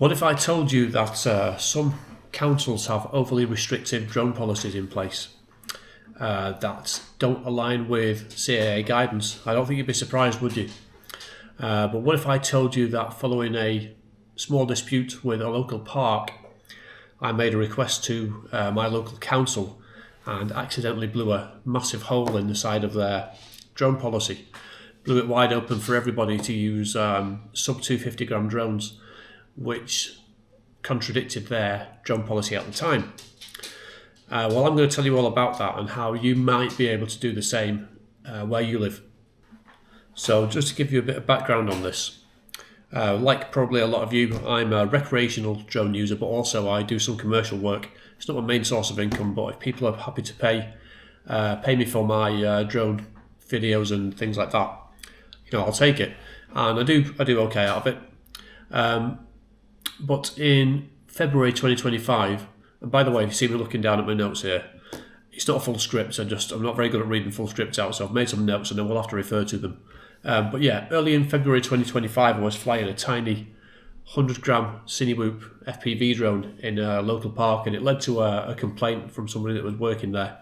What if I told you that some councils have overly restrictive drone policies in place that don't align with CAA guidance? I don't think you'd be surprised, would you? But what if I told you that following a small dispute with a local park, I made a request to my local council and accidentally blew a massive hole in the side of their drone policy, blew it wide open for everybody to use sub 250 gram drones, which contradicted their drone policy at the time. Well, I'm going to tell you all about that and how you might be able to do the same where you live. So just to give you a bit of background on this, like probably a lot of you, I'm a recreational drone user, but also I do some commercial work. It's not my main source of income, but if people are happy to pay me for my drone videos and things like that, I'll take it, and I do okay out of it. But in February 2025, and by the way, if you see me looking down at my notes here, it's not a full script. I'm not very good at reading full scripts out, so I've made some notes and then we'll have to refer to them. But yeah, early in February 2025, I was flying a tiny 100 gram Cinewhoop FPV drone in a local park, and it led to a complaint from somebody that was working there.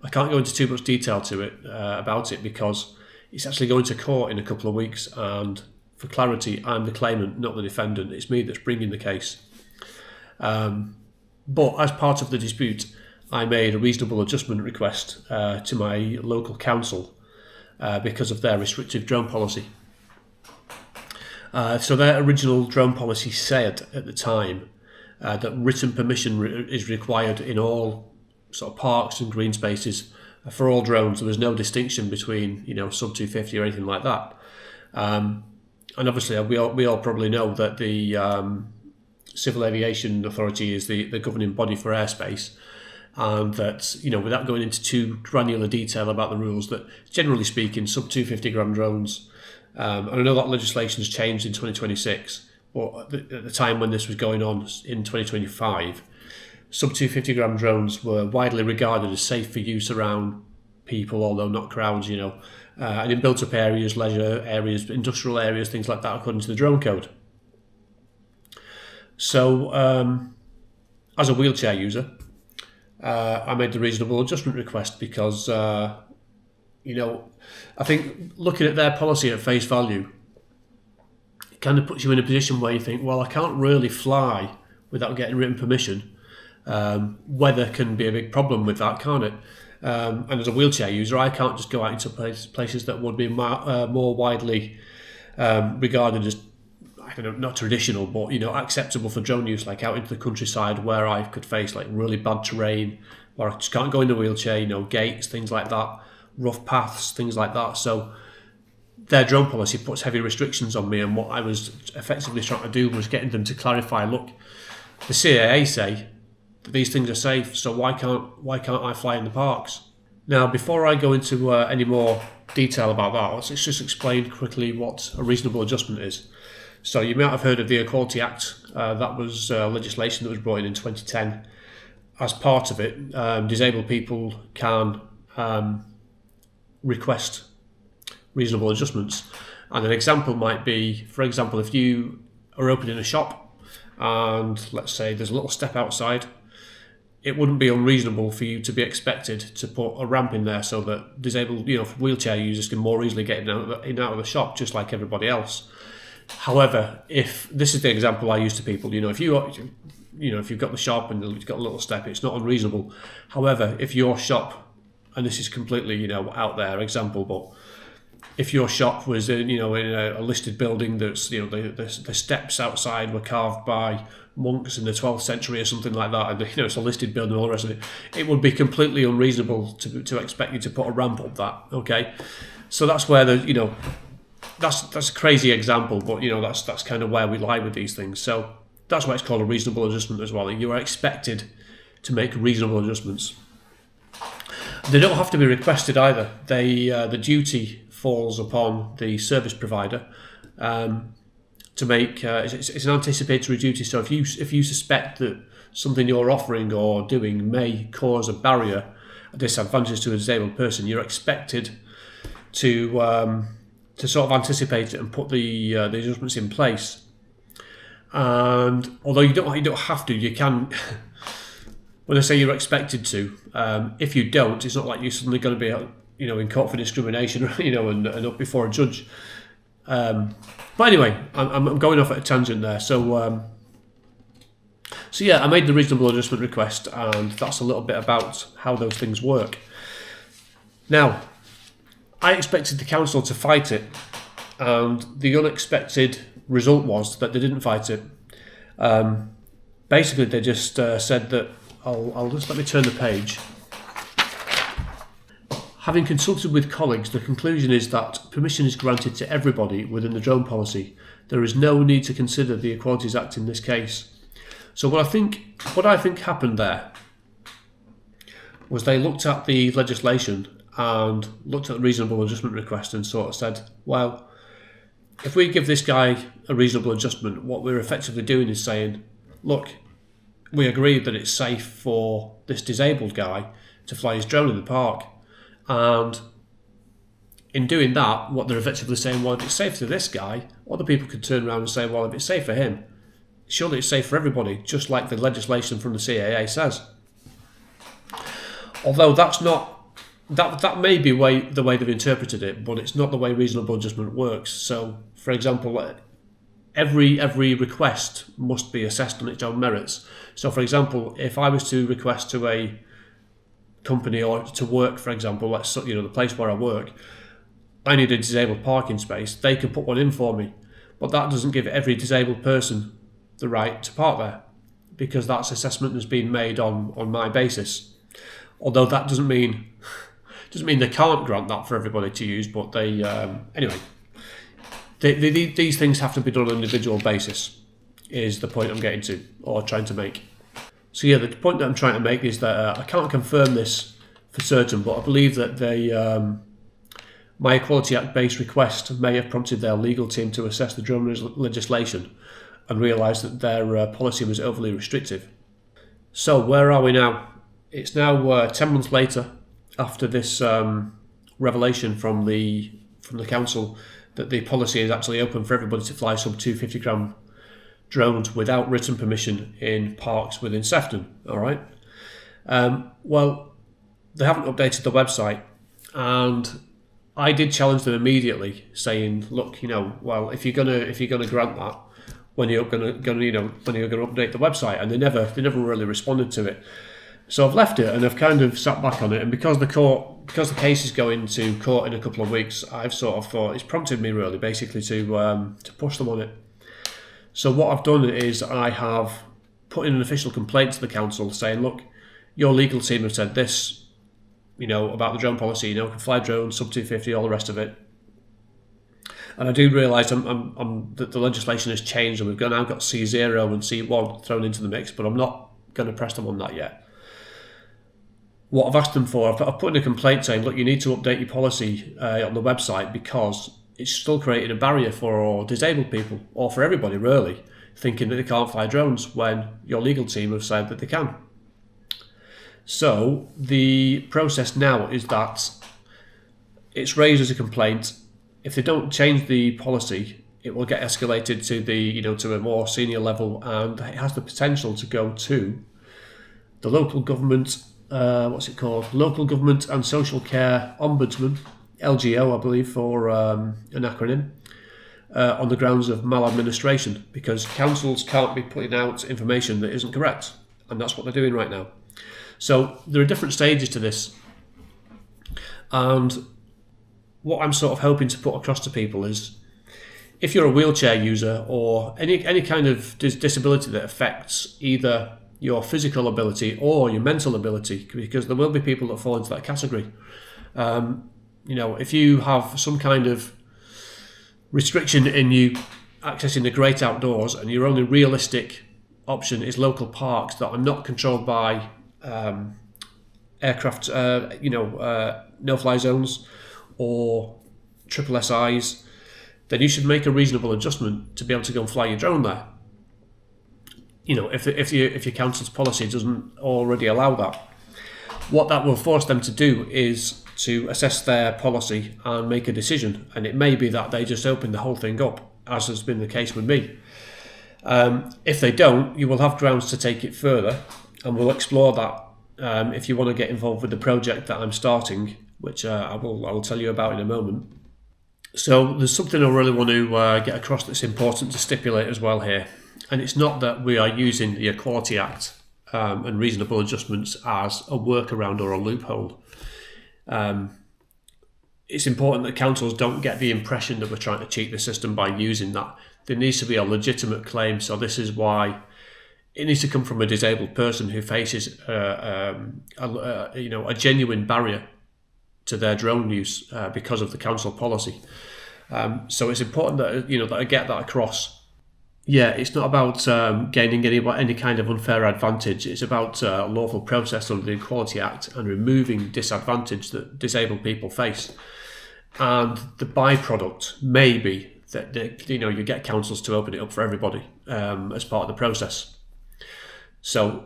I can't go into too much detail about it because it's actually going to court in a couple of weeks, and for clarity, I'm the claimant, not the defendant. It's me that's bringing the case. But as part of the dispute, I made a reasonable adjustment request to my local council because of their restrictive drone policy. So their original drone policy said at the time that written permission is required in all sort of parks and green spaces for all drones. There was no distinction between sub 250 or anything like that. And obviously we all probably know that the Civil Aviation Authority is the governing body for airspace, and that, without going into too granular detail about the rules, that generally speaking, sub 250 gram drones, and I know that legislation has changed in 2026, but at the time when this was going on in 2025, sub 250 gram drones were widely regarded as safe for use around people, although not crowds, and in built-up areas, leisure areas, industrial areas, things like that, according to the drone code. So, as a wheelchair user, I made the reasonable adjustment request because, I think looking at their policy at face value, it kind of puts you in a position where you think, well, I can't really fly without getting written permission. Weather can be a big problem with that, can't it? And as a wheelchair user, I can't just go out into places that would be more widely regarded as, not traditional, but acceptable for drone use, like out into the countryside where I could face like really bad terrain, where I just can't go in the wheelchair, gates, things like that, rough paths, things like that. So their drone policy puts heavy restrictions on me, and what I was effectively trying to do was getting them to clarify, look, the CAA say that these things are safe, so why can't I fly in the parks? Now, before I go into any more detail about that, let's just explain quickly what a reasonable adjustment is. So you might have heard of the Equality Act. That was legislation that was brought in 2010. As part of it, disabled people can request reasonable adjustments. And an example might be, for example, if you are opening a shop and let's say there's a little step outside, it wouldn't be unreasonable for you to be expected to put a ramp in there so that disabled, wheelchair users can more easily get in and out of the shop just like everybody else. However, if this is the example I use to people, if you've got the shop and you've got a little step, it's not unreasonable. However, if your shop, and this is completely out there example, but if your shop was in a listed building that's the steps outside were carved by monks in the 12th century or something like that, and it's a listed building and all the rest of it, it would be completely unreasonable to expect you to put a ramp up that. Okay, so that's where that's a crazy example, but that's kind of where we lie with these things. So that's why it's called a reasonable adjustment as well. You are expected to make reasonable adjustments. They don't have to be requested either. The duty falls upon the service provider to make. It's an anticipatory duty. So if you suspect that something you're offering or doing may cause a barrier, a disadvantage to a disabled person, you're expected to sort of anticipate it and put the adjustments in place. And although you don't have to, you can. When I say you're expected to, if you don't, it's not like you're suddenly going to be, in court for discrimination, and up before a judge. But anyway, I'm going off at a tangent there. So yeah, I made the reasonable adjustment request, and that's a little bit about how those things work. Now, I expected the council to fight it, and the unexpected result was that they didn't fight it. Basically, they just said that, I'll just let me turn the page. Having consulted with colleagues, the conclusion is that permission is granted to everybody within the drone policy. There is no need to consider the Equalities Act in this case. So what I think happened there was they looked at the legislation and looked at the reasonable adjustment request and sort of said, well, if we give this guy a reasonable adjustment, what we're effectively doing is saying, look, we agree that it's safe for this disabled guy to fly his drone in the park. And in doing that, what they're effectively saying, well, if it's safe to this guy, other people could turn around and say, well, if it's safe for him, surely it's safe for everybody, just like the legislation from the CAA says. Although that's not, that may be the way they've interpreted it, but it's not the way reasonable adjustment works. So, for example, every request must be assessed on its own merits. So, for example, if I was to request to a company or to work, for example, the place where I work, I need a disabled parking space, they can put one in for me, but that doesn't give every disabled person the right to park there, because that's assessment that's been made on my basis. Although that doesn't mean they can't grant that for everybody to use, but they anyway. These things have to be done on an individual basis, is the point I'm getting to, or trying to make. So yeah, the point that I'm trying to make is that I can't confirm this for certain, but I believe that my Equality Act based request may have prompted their legal team to assess the drone legislation and realise that their policy was overly restrictive. So where are we now? It's now 10 months later after this revelation from the council that the policy is actually open for everybody to fly sub 250 gram drones without written permission in parks within Sefton. All right. Well, they haven't updated the website, and I did challenge them immediately, saying, "Look, well, if you're gonna grant that, when you're gonna update the website?" And they never really responded to it. So I've left it, and I've kind of sat back on it. And because the case is going to court in a couple of weeks, I've sort of thought it's prompted me really, basically, to push them on it. So what I've done is I have put in an official complaint to the council saying, look, your legal team have said this, about the drone policy, can fly drones, sub 250, all the rest of it. And I do realise that the legislation has changed, and we've now got C0 and C1 thrown into the mix, but I'm not going to press them on that yet. What I've asked them for, I've put in a complaint saying, look, you need to update your policy on the website, because it's still creating a barrier for disabled people, or for everybody really, thinking that they can't fly drones when your legal team have said that they can. So the process now is that it's raised as a complaint. If they don't change the policy, it will get escalated to to a more senior level, and it has the potential to go to the local government. Local Government and Social Care Ombudsman, LGO, I believe, for an acronym, on the grounds of maladministration, because councils can't be putting out information that isn't correct, and that's what they're doing right now. So there are different stages to this, and what I'm sort of hoping to put across to people is, if you're a wheelchair user or any kind of disability that affects either your physical ability or your mental ability, because there will be people that fall into that category. If you have some kind of restriction in you accessing the great outdoors, and your only realistic option is local parks that are not controlled by aircraft, no-fly zones or triple SIs, then you should make a reasonable adjustment to be able to go and fly your drone there. If your council's policy doesn't already allow that, what that will force them to do is to assess their policy and make a decision. And it may be that they just open the whole thing up, as has been the case with me. If they don't, you will have grounds to take it further, and we'll explore that if you want to get involved with the project that I'm starting, which I will tell you about in a moment. So there's something I really want to get across that's important to stipulate as well here, and it's not that we are using the Equality Act and reasonable adjustments as a workaround or a loophole. It's important that councils don't get the impression that we're trying to cheat the system by using that. There needs to be a legitimate claim, so this is why it needs to come from a disabled person who faces a genuine barrier to their drone use because of the council policy. So it's important that that I get that across. Yeah, it's not about gaining any kind of unfair advantage. It's about lawful process under the Equality Act and removing disadvantage that disabled people face. And the byproduct may be that you get councils to open it up for everybody as part of the process. So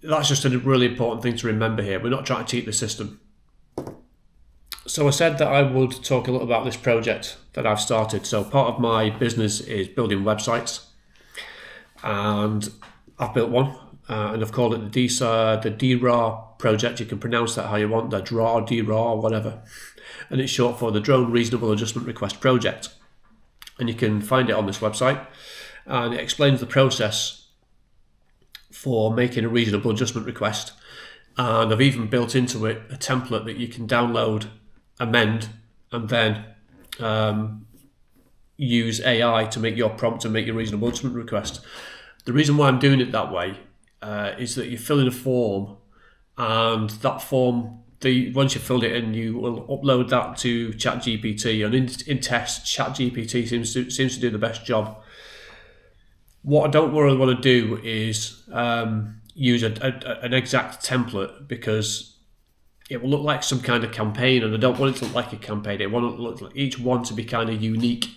that's just a really important thing to remember here. We're not trying to cheat the system. So I said that I would talk a little about this project that I've started. So part of my business is building websites, and I've built one, and I've called it the DRAR Project. You can pronounce that how you want, the DRAR, whatever. And it's short for the Drone Reasonable Adjustment Request Project. And you can find it on this website, and it explains the process for making a reasonable adjustment request. And I've even built into it a template that you can download, amend, and then use AI to make your prompt and make your reasonable adjustment request. The reason why I'm doing it that way is that you fill in a form, and that form, once you've filled it in, you will upload that to ChatGPT, and in tests, ChatGPT seems to do the best job. What I don't really want to do is use an exact template, because it will look like some kind of campaign, and I don't want it to look like a campaign. I want it to look like each one to be kind of unique.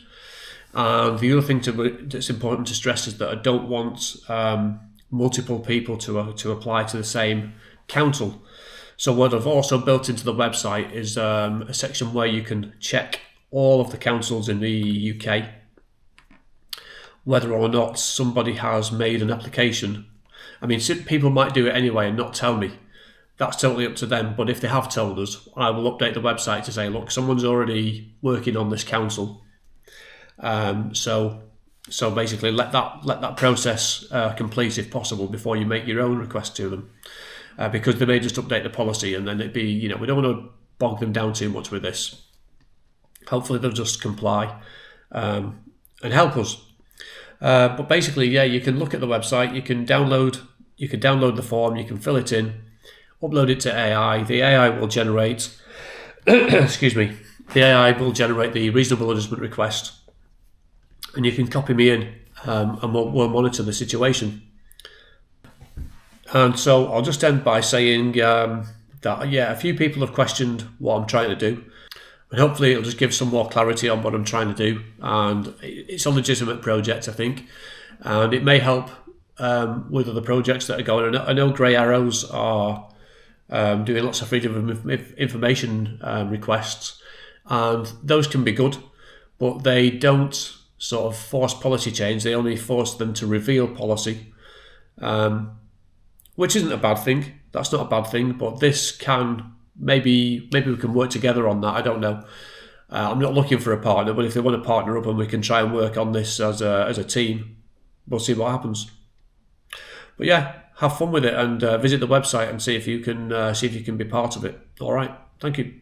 And the other thing that's important to stress is that I don't want multiple people to apply to the same council. So what I've also built into the website is a section where you can check all of the councils in the UK, whether or not somebody has made an application. I mean, people might do it anyway and not tell me. That's totally up to them. But if they have told us, I will update the website to say, look, someone's already working on this council. So basically, let that process complete if possible before you make your own request to them. Because they may just update the policy, and then it'd be, we don't want to bog them down too much with this. Hopefully they'll just comply and help us. But basically, yeah, you can look at the website, you can download the form, you can fill it in, upload it to AI. The AI will generate, excuse me, the AI will generate the reasonable adjustment request, and you can copy me in, and we'll monitor the situation. And so I'll just end by saying that, a few people have questioned what I'm trying to do, and hopefully it'll just give some more clarity on what I'm trying to do. And it's a legitimate project, I think, and it may help with other projects that are going on. I know Grey Arrows are doing lots of freedom of information requests, and those can be good, but they don't sort of force policy change. They only force them to reveal policy. Which isn't a bad thing. That's not a bad thing, but this can, maybe we can work together on that. I don't know. I'm not looking for a partner, but if they want to partner up and we can try and work on this as a team, we'll see what happens. But yeah, have fun with it, and visit the website and see if you can be part of it. All right. Thank you.